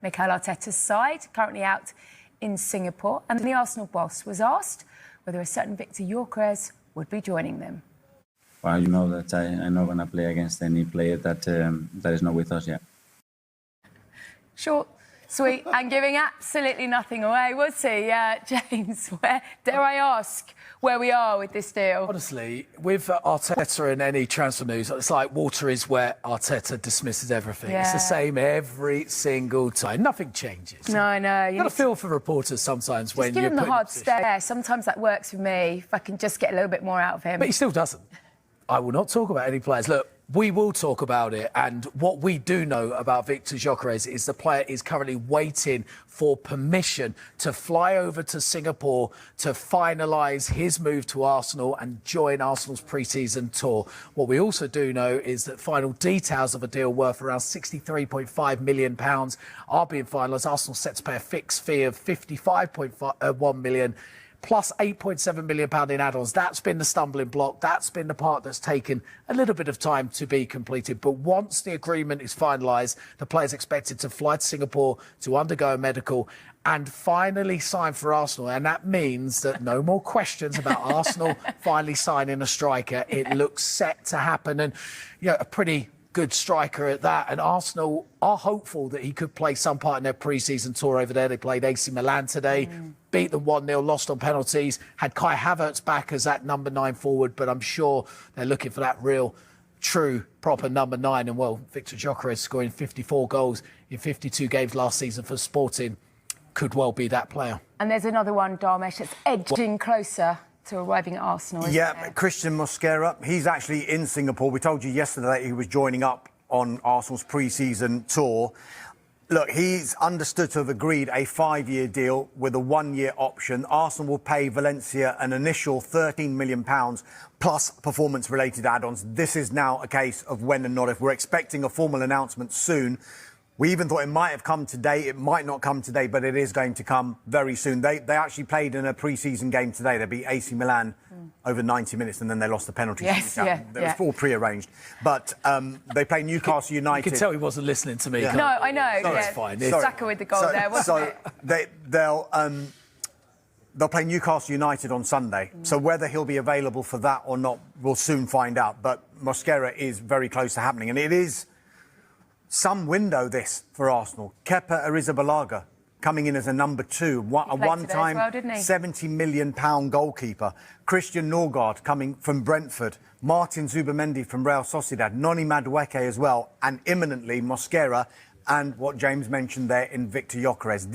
Mikel Arteta's side, currently out in Singapore, and the Arsenal boss was asked whether a certain Victor Gyökeres would be joining them. Well, you know that I'm not going to play against any player that is not with us yet. Short, sweet, and giving absolutely nothing away, was he? James, dare I ask where we are with this deal? Honestly, with Arteta and any transfer news, it's like water is wet, Arteta dismisses everything. Yeah. It's the same every single time. Nothing changes. No, I know. You've got to feel for reporters sometimes when give you're him the put in a hard position. stare. Sometimes that works for me, if I can just get a little bit more out of him. But he still doesn't. I will not talk about any players. Look, we will talk about it. And what we do know about Victor Gyökeres is the player is currently waiting for permission to fly over to Singapore to finalise his move to Arsenal and join Arsenal's pre-season tour. What we also do know is that final details of a deal worth around £63.5 million are being finalised. Arsenal set to pay a fixed fee of £55.1 million. Plus £8.7 million in add-ons. That's been the stumbling block. That's been the part that's taken a little bit of time to be completed. But once the agreement is finalised, the player's expected to fly to Singapore to undergo a medical and finally sign for Arsenal. And that means that no more questions about Arsenal finally signing a striker. It looks set to happen. And, you know, a pretty good striker at that. And Arsenal are hopeful that he could play some part in their pre-season tour over there. They played AC Milan today, beat them 1-0, lost on penalties, had Kai Havertz back as that number 9 forward, but I'm sure they're looking for that real, true, proper number 9. And, well, Victor Gyökeres scoring 54 goals in 52 games last season for Sporting could well be that player. And there's another one, Dharmesh, that's edging closer to arriving at Arsenal, isn't there? Christian Mosquera. He's actually in Singapore. We told you yesterday that he was joining up on Arsenal's pre-season tour. Look, he's understood to have agreed a 5-year deal with a 1-year option. Arsenal will pay Valencia an initial £13 million plus performance-related add-ons. This is now a case of when and not if. We're expecting a formal announcement soon. We even thought it might have come today. It might not come today, but it is going to come very soon. They actually played in a pre-season game today. They beat AC Milan over 90 minutes, and then they lost the penalty. Yes, It was all pre-arranged. But they play Newcastle United. You can tell he wasn't listening to me. No, I know. No, it's fine. Saka with the goal there, wasn't it? They'll play Newcastle United on Sunday. So whether he'll be available for that or not, we'll soon find out. But Mosquera is very close to happening, and it is some window, this, for Arsenal. Kepa Arrizabalaga coming in as a number 2, a one-time £70 million goalkeeper. Christian Norgard coming from Brentford. Martin Zubimendi from Real Sociedad. Noni Madueke as well. And imminently Mosquera and what James mentioned there in Victor Gyökeres.